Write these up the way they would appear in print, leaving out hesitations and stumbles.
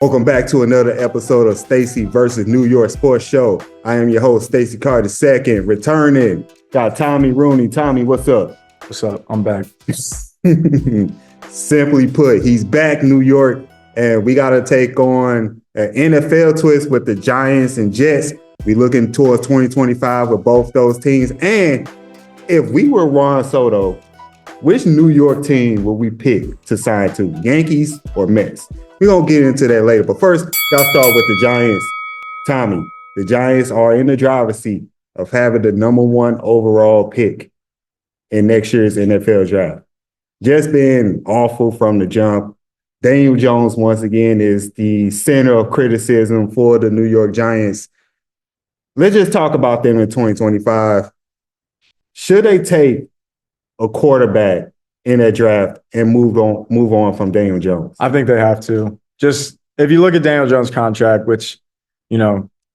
Welcome back to another episode of Stacy versus New York Sports Show. I am your host, Stacy Carter II, returning. Got Tommy Rooney. Tommy, what's up? What's up? I'm back. Simply put, he's back, New York, and we got to take on an NFL twist with the Giants and Jets. We looking towards 2025 with both those teams. And if we were Juan Soto, which New York team would we pick to sign to, Yankees or Mets? We're going to get into that later. But first, y'all start with the Giants. Tommy, the Giants are in the driver's seat of having the number one overall pick in next year's NFL draft. Just been awful from the jump. Daniel Jones, once again, is the center of criticism for the New York Giants. Let's just talk about them in 2025. Should they take a quarterback in that draft and move on from Daniel Jones? I think they have to. Just if you look at Daniel Jones' contract, which,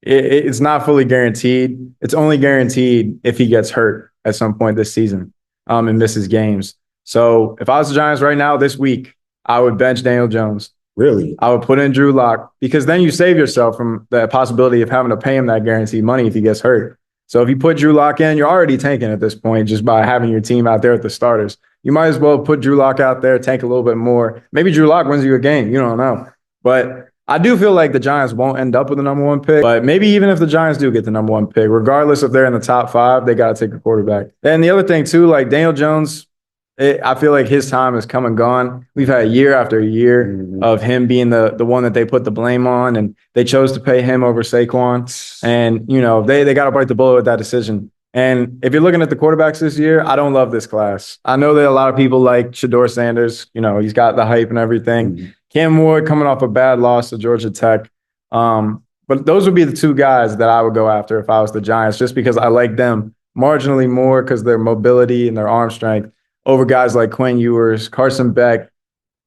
it's not fully guaranteed. It's only guaranteed if he gets hurt at some point this season and misses games. So if I was the Giants right now this week, I would bench Daniel Jones. Really? I would put in Drew Lock because then you save yourself from the possibility of having to pay him that guaranteed money if he gets hurt. So if you put Drew Lock in, you're already tanking at this point just by having your team out there with the starters. You might as well put Drew Lock out there, tank a little bit more. Maybe Drew Lock wins you a game. You don't know. But I do feel like the Giants won't end up with the number one pick. But maybe even if the Giants do get the number one pick, regardless if they're in the top five, they got to take a quarterback. And the other thing, too, like Daniel Jones, I feel like his time has come and gone. We've had year after year of him being the one that they put the blame on, and they chose to pay him over Saquon. And, they got to bite the bullet with that decision. And if you're looking at the quarterbacks this year, I don't love this class. I know that a lot of people like Shedeur Sanders. He's got the hype and everything. Mm-hmm. Cam Ward coming off a bad loss to Georgia Tech. But those would be the two guys that I would go after if I was the Giants, just because I like them marginally more because of their mobility and their arm strength over guys like Quinn Ewers, Carson Beck.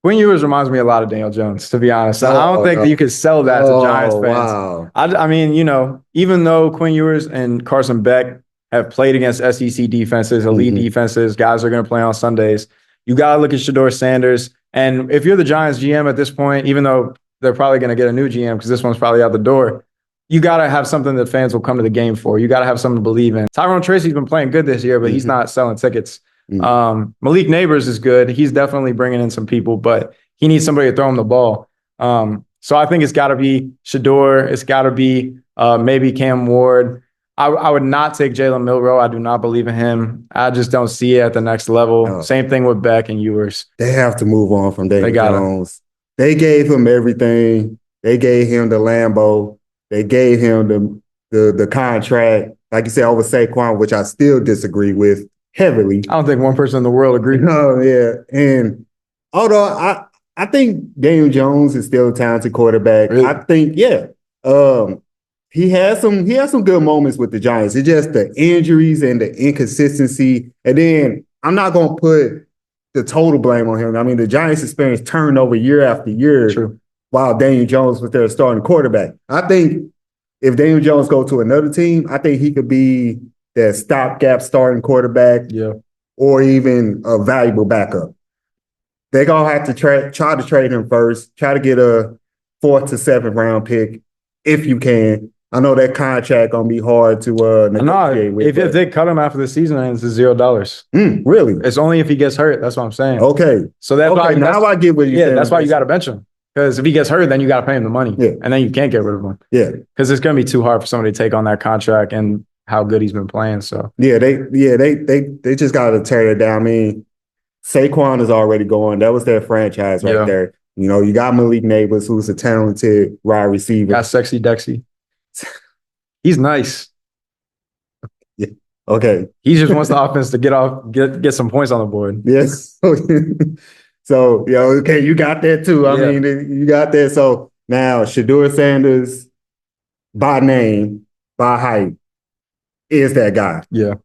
Quinn Ewers reminds me a lot of Daniel Jones, to be honest. I don't think that you could sell that to Giants fans. Wow. I mean, even though Quinn Ewers and Carson Beck have played against SEC defenses, elite defenses, guys are going to play on Sundays, you got to look at Shedeur Sanders. And if you're the Giants GM at this point, even though they're probably going to get a new GM because this one's probably out the door, you got to have something that fans will come to the game for. You got to have something to believe in. Tyrone Tracy's been playing good this year, but he's not selling tickets. Malik Neighbors is good. He's definitely bringing in some people, but he needs somebody to throw him the ball. So I think it's got to be Shedeur. It's got to be maybe Cam Ward. I would not take Jalen Milroe. I do not believe in him. I just don't see it at the next level. No. Same thing with Beck and Ewers. They have to move on from Daniel Jones. They gave him everything. They gave him the Lambo. They gave him the contract. Like you said, over Saquon, which I still disagree with heavily. I don't think one person in the world agrees. No, yeah. And although I think Daniel Jones is still a talented quarterback. Really? I think, he has some good moments with the Giants. It's just the injuries and the inconsistency. And then I'm not going to put the total blame on him. I mean, the Giants experienced turnover year after year while Daniel Jones was their starting quarterback. I think if Daniel Jones goes to another team, I think he could be that stopgap starting quarterback or even a valuable backup. They're going to have to try to trade him first, try to get a 4th to 7th round pick if you can. I know that contract going to be hard to negotiate with. If they cut him after the season, it's $0. Really? It's only if he gets hurt. That's what I'm saying. Okay. So that's why now I get what you're saying. That's why you got to bench him. Because if he gets hurt, then you got to pay him the money. Yeah. And then you can't get rid of him. Yeah. Because it's going to be too hard for somebody to take on that contract and how good he's been playing. So they just got to tear it down. I mean, Saquon is already going. That was their franchise right there. You got Malik Neighbors, who's a talented wide receiver. Got Sexy Dexy. He's nice. Yeah. Okay. He just wants the offense to get some points on the board. Yes. So, okay, you got that too. I mean, you got that. So now Shedeur Sanders, by name, by height, is that guy. Yeah.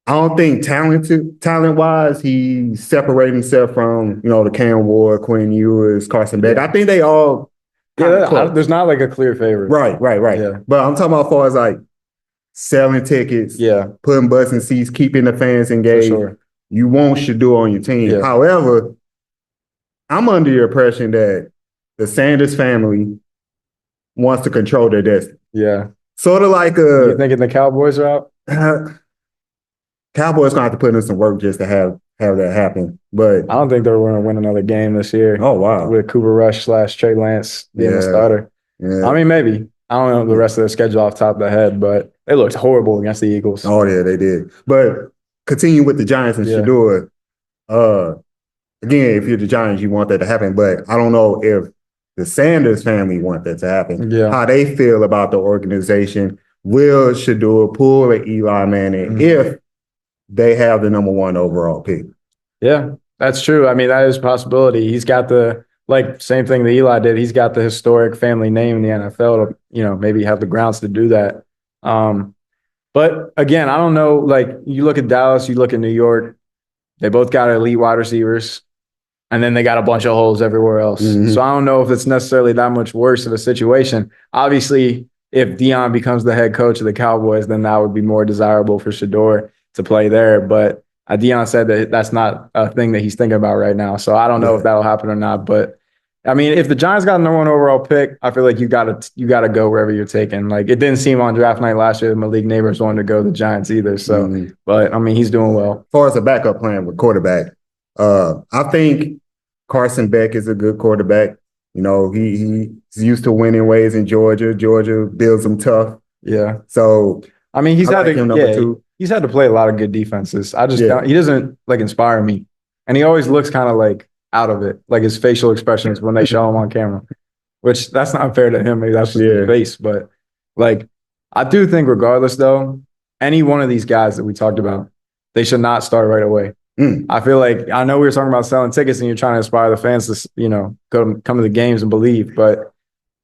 I don't think talent-wise, he separated himself from, the Cam Ward, Quinn Ewers, Carson Beck. I think they all there's not like a clear favorite. Right. Yeah. But I'm talking about as far as like selling tickets, putting butts in seats, keeping the fans engaged. For sure. You want Shedeur on your team. Yeah. However, I'm under the impression that the Sanders family wants to control their destiny. Yeah. Sort of like You thinking the Cowboys are out? Cowboys gonna have to put in some work just to have that happen. But I don't think they're going to win another game this year. Oh wow, with Cooper Rush / Trey Lance being the starter. Yeah. I mean, maybe. I don't know the rest of their schedule off the top of the head, but they looked horrible against the Eagles. Oh yeah, they did. But continue with the Giants and Shedeur. Again, if you're the Giants, you want that to happen. But I don't know if the Sanders family want that to happen. Yeah. How they feel about the organization. Will Shedeur pull an Eli Manning if they have the number 1 overall pick? Yeah, that's true. I mean, that is a possibility. He's got the same thing that Eli did. He's got the historic family name in the NFL to, maybe have the grounds to do that. But again, I don't know. Like, you look at Dallas, you look at New York, they both got elite wide receivers, and then they got a bunch of holes everywhere else. So I don't know if it's necessarily that much worse of a situation. Obviously, if Deion becomes the head coach of the Cowboys, then that would be more desirable for Shedeur to play there. But Deion said that that's not a thing that he's thinking about right now. So I don't know if that'll happen or not. But I mean, if the Giants got the number 1 overall pick, I feel like you gotta go wherever you're taking. Like, it didn't seem on draft night last year that Malik Neighbors wanted to go to the Giants either. So, but I mean, he's doing well. As far as a backup plan with quarterback, I think Carson Beck is a good quarterback. He's used to winning ways in Georgia. Georgia builds him tough. Yeah. So I mean, he's had to he's had to play a lot of good defenses. He doesn't inspire me, and he always looks kind of out of it, like his facial expressions when they show him on camera, which that's not fair to him. Maybe that's just his face, but I do think regardless though, any one of these guys that we talked about, they should not start right away. I feel like, I know we were talking about selling tickets and you're trying to inspire the fans to, come to the games and believe, but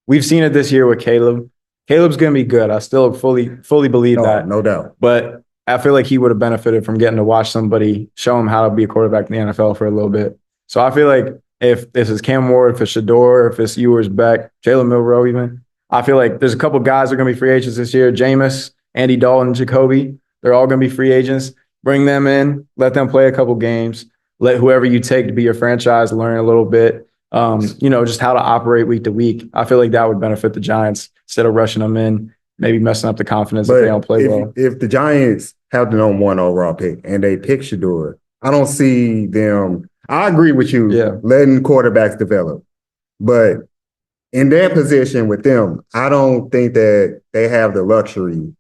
we've seen it this year with Caleb. Caleb's going to be good. I still fully believe that. No doubt. But I feel like he would have benefited from getting to watch somebody show him how to be a quarterback in the NFL for a little bit. So I feel like if this is Cam Ward, if it's Shedeur, if it's Ewers, Beck, Jalen Milroe even, I feel like there's a couple guys that are going to be free agents this year. Jameis, Andy Dalton, Jacoby, they're all going to be free agents. Bring them in, let them play a couple games, let whoever you take to be your franchise learn a little bit, just how to operate week to week. I feel like that would benefit the Giants instead of rushing them in, maybe messing up the confidence if they don't play well. If the Giants have the number 1 overall pick and they pick Shedeur, I don't see them. I agree with you, letting quarterbacks develop. But in their position with them, I don't think that they have the luxury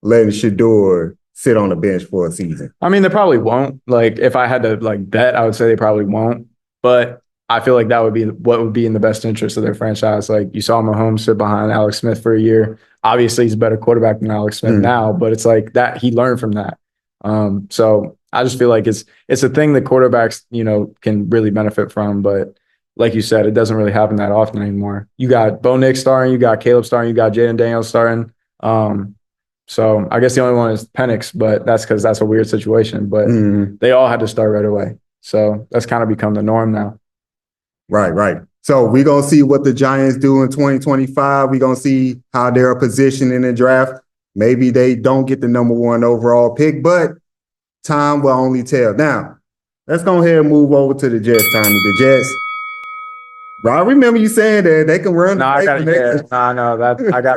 letting Shedeur sit on the bench for a season. I mean, they probably won't. If I had to bet, I would say they probably won't. But I feel like that would be what would be in the best interest of their franchise. You saw Mahomes sit behind Alex Smith for a year. Obviously, he's a better quarterback than Alex Smith now, but it's that he learned from that. So I just feel like it's a thing that quarterbacks, can really benefit from. But like you said, it doesn't really happen that often anymore. You got Bo Nix starting, you got Caleb starting, you got Jaden Daniels starting. So I guess the only one is Penix, but that's because that's a weird situation. But they all had to start right away. So that's kind of become the norm now. Right. So we're going to see what the Giants do in 2025. We're going to see how they're positioned in the draft. Maybe they don't get the number 1 overall pick, but time will only tell. Now, let's go ahead and move over to the Jets, Tommy. The Jets. I remember you saying that they can run. I gotta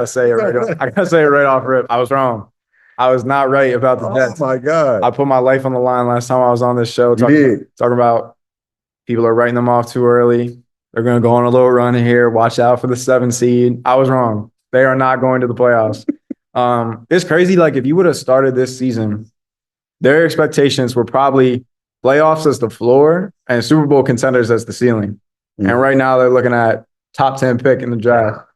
say it right. I gotta say it right off rip. I was wrong. I was not right about the Jets. Oh my God! I put my life on the line last time I was on this show. Talking about people are writing them off too early. They're gonna go on a little run here. Watch out for the 7 seed. I was wrong. They are not going to the playoffs. It's crazy. If you would have started this season, their expectations were probably playoffs as the floor and Super Bowl contenders as the ceiling. And right now they're looking at top 10 pick in the draft.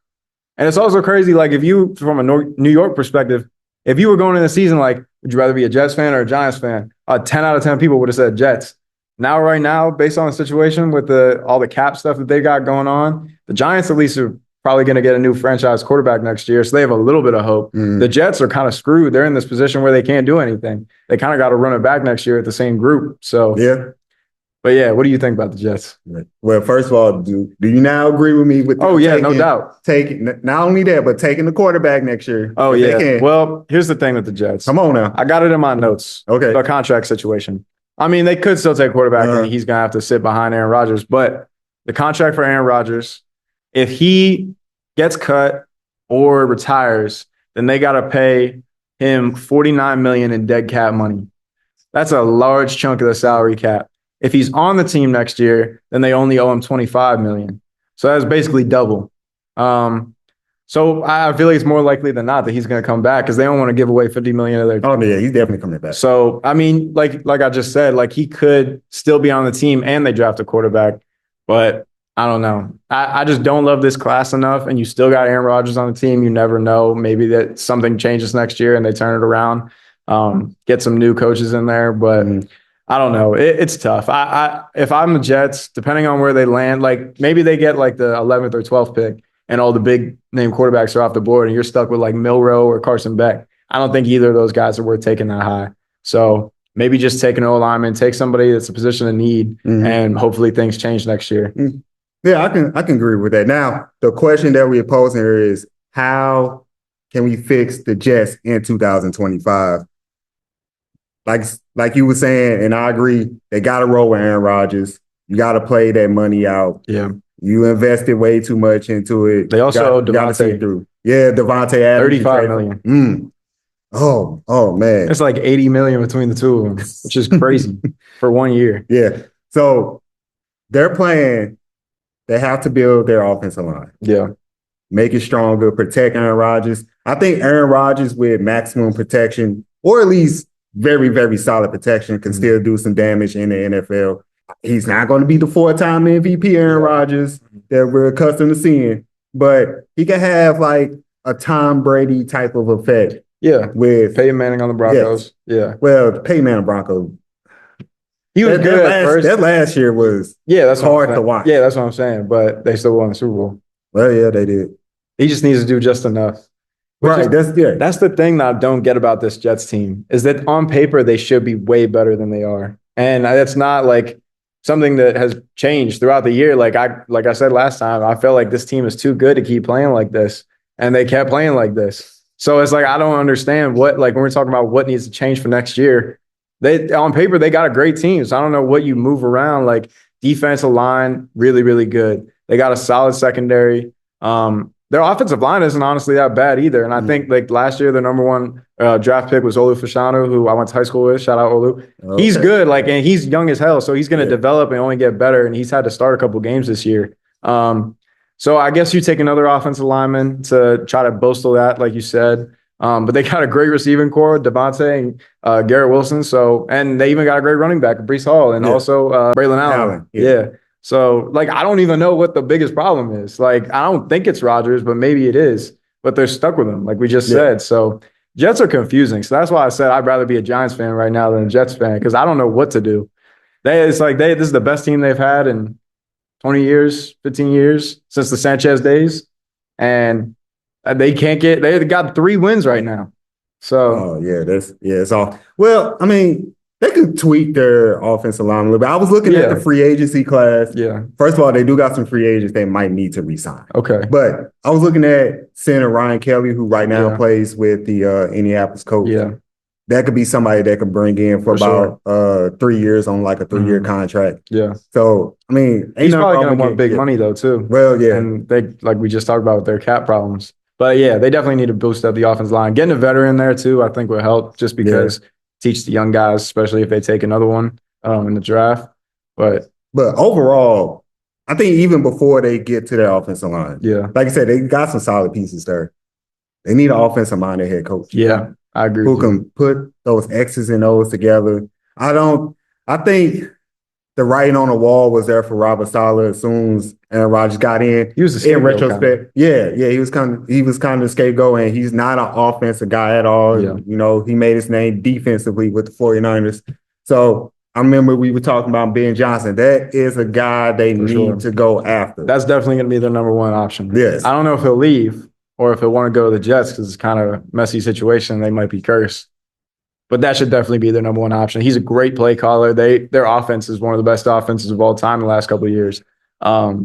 And it's also crazy, if you, from a New York perspective, if you were going in the season, would you rather be a Jets fan or a Giants fan? 10 out of 10 people would have said Jets. Right now, based on the situation with all the cap stuff that they got going on, the Giants at least are probably going to get a new franchise quarterback next year, so they have a little bit of hope. The Jets are kind of screwed. They're in this position where they can't do anything. They kind of got to run it back next year at the same group. So yeah. But yeah, what do you think about the Jets? Well, first of all, do you now agree with me with no doubt. Taking not only that, but taking the quarterback next year? Oh, yeah. Well, here's the thing with the Jets. Come on now. I got it in my notes. Okay. The contract situation. I mean, they could still take quarterback and he's going to have to sit behind Aaron Rodgers, but the contract for Aaron Rodgers, if he gets cut or retires, then they got to pay him $49 million in dead cap money. That's a large chunk of the salary cap. If he's on the team next year, then they only owe him $25 million. So that's basically double. So I feel like it's more likely than not that he's going to come back because they don't want to give away $50 million of their team. Oh yeah, he's definitely coming back. So I mean, like I just said, like he could still be on the team and they draft a quarterback, but I don't know. I just don't love this class enough. And you still got Aaron Rodgers on the team. You never know. Maybe that something changes next year and they turn it around. Get some new coaches in there, but I don't know. It's tough. If I'm the Jets, depending on where they land, like maybe they get like the 11th or 12th pick and all the big name quarterbacks are off the board and you're stuck with like Milroe or Carson Beck. I don't think either of those guys are worth taking that high. So maybe just take an O-lineman, take somebody that's a position of need, and hopefully things change next year. Yeah, I can agree with that. Now, the question that we're posing here is how can we fix the Jets in 2025? Like you were saying, and I agree, they got to roll with Aaron Rodgers. You got to play that money out. Yeah. You invested way too much into it. They also owe Devontae. Yeah, Devontae Adams. $35 million. Oh man. It's like $80 million between the two of them, which is crazy for 1 year. Yeah. So they're playing, they have to build their offensive line. Yeah. Make it stronger, protect Aaron Rodgers. I think Aaron Rodgers with maximum protection, or at least very, very solid protection, can still do some damage in the NFL. He's not going to be the 4-time MVP Aaron Rodgers that we're accustomed to seeing, but he can have like a Tom Brady type of effect. Yeah, with Peyton Manning on the Broncos. Yes. Yeah. Well, Peyton Manning Broncos. He was good at first. That last year was that's hard to watch. Yeah, that's what I'm saying. But they still won the Super Bowl. Well, yeah, they did. He just needs to do just enough. Right. That's the thing that I don't get about this Jets team is that on paper they should be way better than they are, and that's not like something that has changed throughout the year. Like I said last time, I felt like this team is too good to keep playing like this, and they kept playing like this. So it's like I don't understand what, like when we're talking about what needs to change for next year. They on paper they got a great team. So I don't know what you move around. Like defensive line, really, really good. They got a solid secondary. Their offensive line isn't honestly that bad either. And I think like last year, the number one draft pick was Olu Fashanu, who I went to high school with. Shout out Olu. Okay. He's good, like, and he's young as hell. So he's going to develop and only get better. And he's had to start a couple games this year. So I guess you take another offensive lineman to try to bolster that, like you said. But they got a great receiving core, Devontae and Garrett Wilson. So, and they even got a great running back, Breece Hall, and also Braylon Allen. Yeah. So, like, I don't even know what the biggest problem is. Like, I don't think it's Rodgers, but maybe it is. But they're stuck with him, like we just said. So, Jets are confusing. So that's why I said I'd rather be a Giants fan right now than a Jets fan because I don't know what to do. This is the best team they've had in 20 years, 15 years since the Sanchez days. And they got 3 wins right now. So, it's all. Well, I mean, they could tweak their offensive line a little bit. I was looking at the free agency class. Yeah. First of all, they do got some free agents they might need to re-sign. Okay. But I was looking at center Ryan Kelly, who right now plays with the Indianapolis Colts. Yeah. That could be somebody that could bring in for about 3 years on like a 3-year contract. Yeah. So, I mean, he's probably going to want big money though, too. Well, yeah. And they, like we just talked about with their cap problems. But yeah, they definitely need to boost up the offensive line. Getting a veteran there too, I think will help just because teach the young guys, especially if they take another one in the draft. But overall, I think even before they get to their offensive line, like I said, they got some solid pieces there. They need an offensive minded head coach. Yeah, I agree. Who can put those X's and O's together. I think the writing on the wall was there for Robert Saleh as soon as Aaron Rodgers got in. He was a scapegoat. In retrospect, he was kind of the scapegoat, and he's not an offensive guy at all. Yeah. You know, he made his name defensively with the 49ers. So I remember we were talking about Ben Johnson. That is a guy they need to go after. That's definitely going to be their number one option. Yes. I don't know if he'll leave or if he'll want to go to the Jets because it's kind of a messy situation. They might be cursed. But that should definitely be their number one option. He's a great play caller. Their offense is one of the best offenses of all time in the last couple of years. But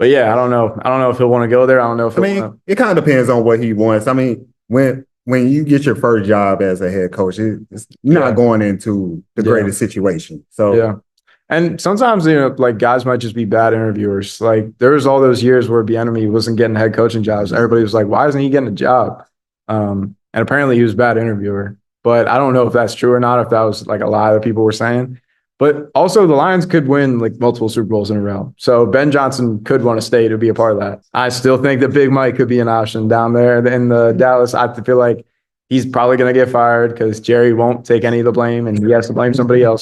yeah, I don't know. I don't know if he'll want to go there. I don't know if it kind of depends on what he wants. I mean, when you get your first job as a head coach, you're not going into the greatest situation. So And sometimes, like guys might just be bad interviewers. Like there was all those years where Bieniemy wasn't getting head coaching jobs. Everybody was like, why isn't he getting a job? And apparently he was a bad interviewer. But I don't know if that's true or not, if that was like a lie that people were saying. But also the Lions could win like multiple Super Bowls in a row. So Ben Johnson could want to stay to be a part of that. I still think that Big Mike could be an option down there in the Dallas. I feel like he's probably going to get fired because Jerry won't take any of the blame and he has to blame somebody else.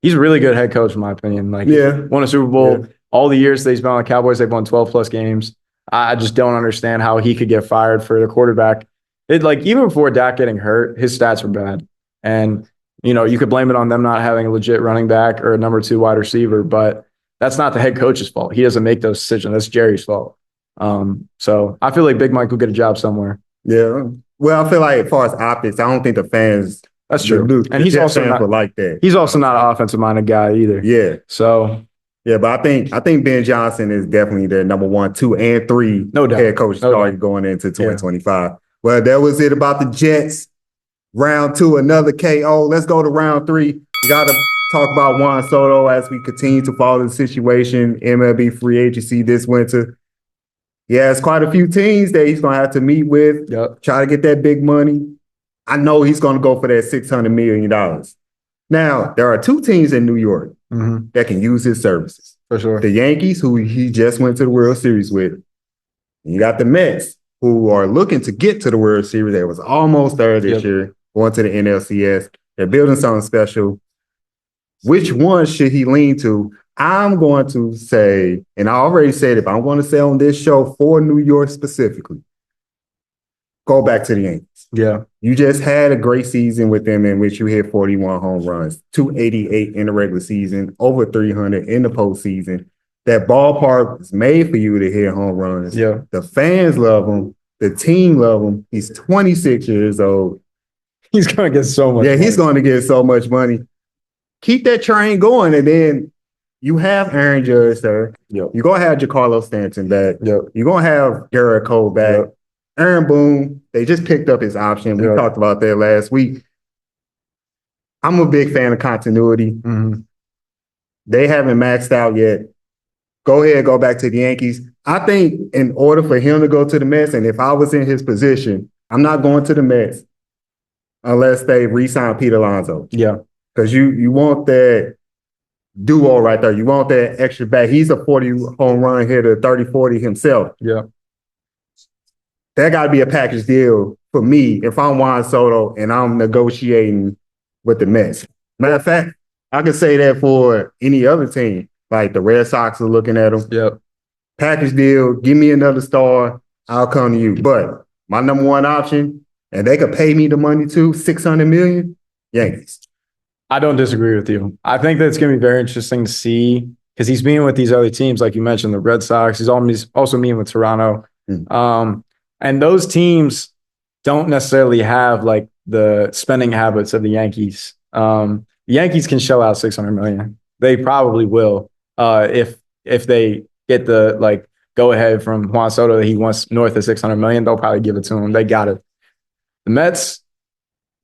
He's a really good head coach, in my opinion. Like, won a Super Bowl. Yeah. All the years that he's been on the Cowboys, they've won 12 plus games. I just don't understand how he could get fired for the quarterback. Even before Dak getting hurt, his stats were bad. And, you could blame it on them not having a legit running back or a number 2 wide receiver, but that's not the head coach's fault. He doesn't make those decisions. That's Jerry's fault. So I feel like Big Mike will get a job somewhere. Yeah. Well, I feel like as far as optics, I don't think the fans. That's true. And he's also not like that. He's also not an offensive minded guy either. Yeah. So yeah, but I think Ben Johnson is definitely the number 1, 2, and 3 head coach starting going into 2025. Yeah. Well, that was it about the Jets. Round 2, another KO. Let's go to round 3. We got to talk about Juan Soto as we continue to follow the situation. MLB free agency this winter. He has quite a few teams that he's going to have to meet with, try to get that big money. I know he's going to go for that $600 million. Now, there are 2 teams in New York that can use his services. For sure. The Yankees, who he just went to the World Series with. You got the Mets, who are looking to get to the World Series. They was almost there this year, going to the NLCS. They're building something special. Which one should he lean to? I'm going to say, and I already said it, but I'm going to say on this show for New York specifically, go back to the Yankees. Yeah. You just had a great season with them in which you hit 41 home runs, 288 in the regular season, over 300 in the postseason. That ballpark is made for you to hit home runs. Yeah. The fans love him. The team love him. He's 26 years old. He's going to get so much money. He's going to get so much money. Keep that train going, and then you have Aaron Judge there. Yep. You're going to have Giancarlo Stanton back. Yep. You're going to have Garrett Cole back. Yep. Aaron Boone, they just picked up his option. We talked about that last week. I'm a big fan of continuity. Mm-hmm. They haven't maxed out yet. Go ahead, go back to the Yankees. I think in order for him to go to the Mets, and if I was in his position, I'm not going to the Mets unless they re-sign Pete Alonso. Yeah. Because you want that duo right there. You want that extra bat. He's a 40 home run hitter, 30-40 himself. Yeah. That got to be a package deal for me if I'm Juan Soto and I'm negotiating with the Mets. Matter of fact, I could say that for any other team. Like the Red Sox are looking at him. Yep. Package deal, give me another star, I'll come to you. But my number 1 option, and they could pay me the money too, $600 million, Yankees. I don't disagree with you. I think that it's going to be very interesting to see because he's meeting with these other teams, like you mentioned, the Red Sox. He's also meeting with Toronto. And those teams don't necessarily have like the spending habits of the Yankees. The Yankees can shell out $600 million. They probably will if they get the go ahead from Juan Soto that he wants north of $600 million. They'll probably give it to him. They got it. The Mets,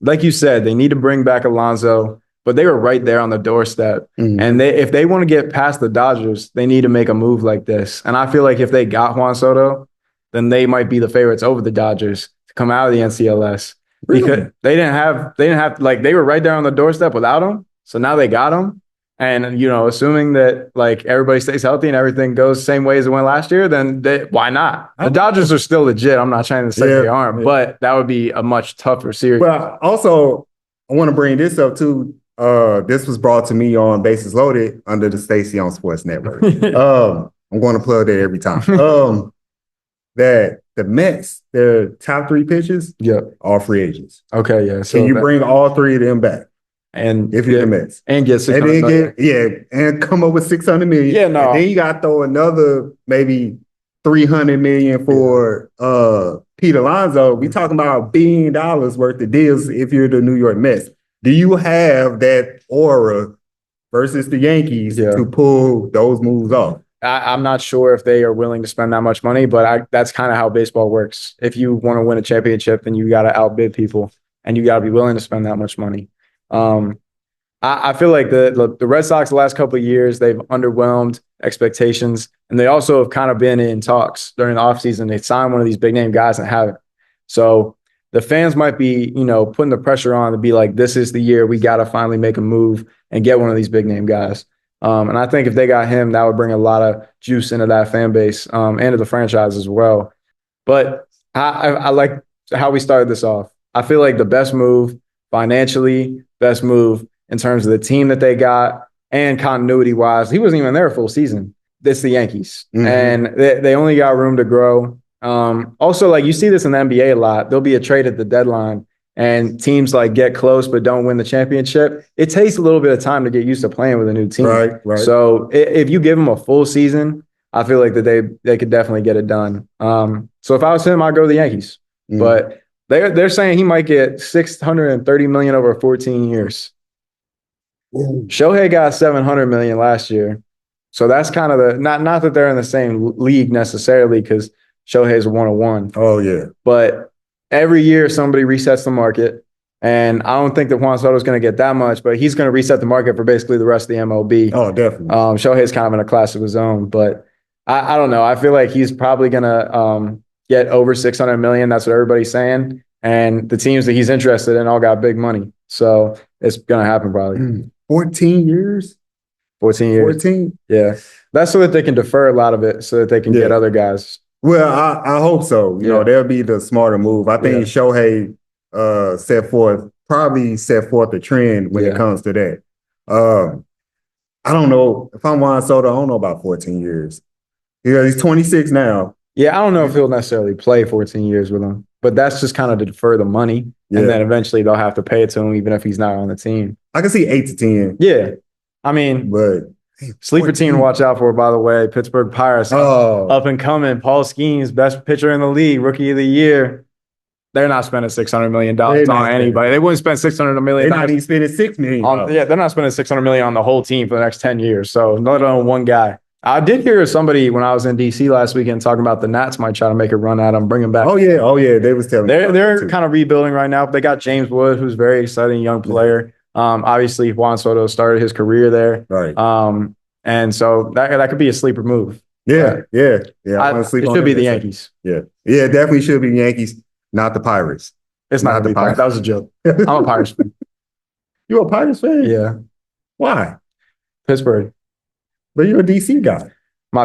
like you said, they need to bring back Alonso, but they were right there on the doorstep. Mm-hmm. And if they want to get past the Dodgers, they need to make a move like this. And I feel like if they got Juan Soto, then they might be the favorites over the Dodgers to come out of the NCLS. Really? Because they were right there on the doorstep without him. So now they got him. And, assuming that everybody stays healthy and everything goes the same way as it went last year, then why not? The Dodgers are still legit. I'm not trying to say they aren't, but that would be a much tougher series. Well, also, I want to bring this up too. This was brought to me on Bases Loaded under the Stacey on Sports Network. I'm going to plug that every time. That the Mets, their top 3 pitchers, are free agents. Okay, yeah. So can you bring all 3 of them back? And if you're the Mets, and get $600 million. And come up with $600 million. Yeah, no. And then you got to throw another maybe $300 million for Pete Alonso. We talking about $1 billion worth of deals if you're the New York Mets. Do you have that aura versus the Yankees to pull those moves off? I'm not sure if they are willing to spend that much money, but that's kind of how baseball works. If you want to win a championship, then you got to outbid people, and you got to be willing to spend that much money. I I feel like the Red Sox the last couple of years, they've underwhelmed expectations. And they also have kind of been in talks during the offseason. They signed one of these big name guys and haven't. So the fans might be, putting the pressure on to be like, this is the year we got to finally make a move and get one of these big name guys. And I think if they got him, that would bring a lot of juice into that fan base and to the franchise as well. But I like how we started this off. I feel like the best move financially, best move in terms of the team that they got and continuity-wise, he wasn't even there a full season. It's the Yankees. Mm-hmm. And they only got room to grow. Also, like you see this in the NBA a lot. There'll be a trade at the deadline and teams like get close but don't win the championship. It takes a little bit of time to get used to playing with a new team. Right. So if you give them a full season, I feel like that they could definitely get it done. So if I was him, I'd go to the Yankees. Mm. But they're saying he might get $630 million over 14 years. Ooh. Shohei got $700 million last year. So that's kind of not that they're in the same league necessarily because Shohei's a 101. Oh, yeah. But every year somebody resets the market. And I don't think that Juan Soto is going to get that much, but he's going to reset the market for basically the rest of the MLB. Oh, definitely. Shohei's kind of in a class of his own. But I don't know. I feel like he's probably going to get over $600 million. That's what everybody's saying. And the teams that he's interested in all got big money. So it's going to happen probably. 14 years? 14 years. 14? Yeah. That's so that they can defer a lot of it so that they can get other guys. Well, I hope so. You know, they'll be the smarter move. I think Shohei set forth the trend when it comes to that. I don't know. If I'm Juan Soto, I don't know about 14 years. He's 26 now. Yeah, I don't know if he'll necessarily play 14 years with him, but that's just kind of to defer the money. Yeah. And then eventually they'll have to pay it to him even if he's not on the team. I can see 8 to 10. Yeah. I mean, but sleeper team to watch out for, by the way, Pittsburgh Pirates. Up and coming. Paul Skeens, best pitcher in the league, rookie of the year. They're not spending $600 million on anybody. They wouldn't spend $600 million. They're not even spending $6 million. They're not spending $600 million on the whole team for the next 10 years. So not on one guy. I did hear somebody when I was in D.C. last weekend talking about the Nats might try to make a run at them, bring them back. Oh yeah. They was telling me. They're kind of rebuilding right now. They got James Wood, who's a very exciting young player. Obviously, Juan Soto started his career there. Right. And so that could be a sleeper move. Yeah. It should be the Yankees. Yeah, definitely should be the Yankees, not the Pirates. It's not the Pirates. That was a joke. I'm a Pirates fan. You a Pirates fan? Yeah. Why? Pittsburgh. But you're a DC guy. My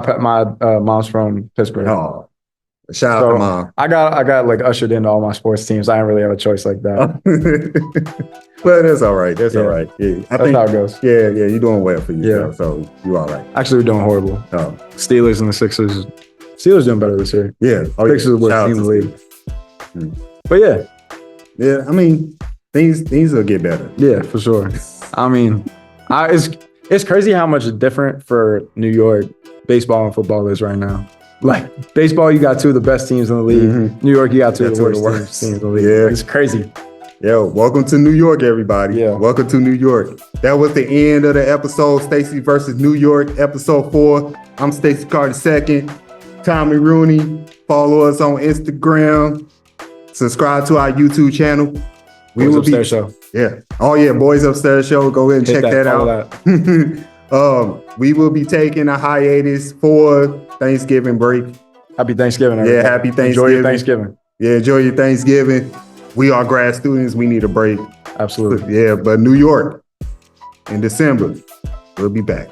mom's from Pittsburgh. Oh, shout out to mom. I got like ushered into all my sports teams. I didn't really have a choice like that. But that's all right. That's all right. Yeah, I think how it goes. Yeah, you're doing well for you. Yeah, so you all right. Actually, we're doing horrible. Oh. Steelers and the Sixers. Steelers doing better this year. Yeah, Sixers are the worst team in the league. But yeah. I mean, things will get better. Yeah, for sure. I mean, It's crazy how much different for New York baseball and football is right now. Like baseball, you got two of the best teams in the league. Mm-hmm. New York, you got two of the worst teams in the league. Yeah. It's crazy. Yo, welcome to New York, everybody. Yeah. Welcome to New York. That was the end of the episode, Stacey versus New York, episode 4. I'm Stacey Carter II. Tommy Rooney. Follow us on Instagram. Subscribe to our YouTube channel. Boys Upstairs Show. Yeah. Oh, yeah. Boys Upstairs Show. Go ahead and check that out. We will be taking a hiatus for Thanksgiving break. Happy Thanksgiving, everybody. Yeah, happy Thanksgiving. Enjoy your Thanksgiving. Yeah, enjoy your Thanksgiving. We are grad students. We need a break. Absolutely. Yeah, but New York in December, we'll be back.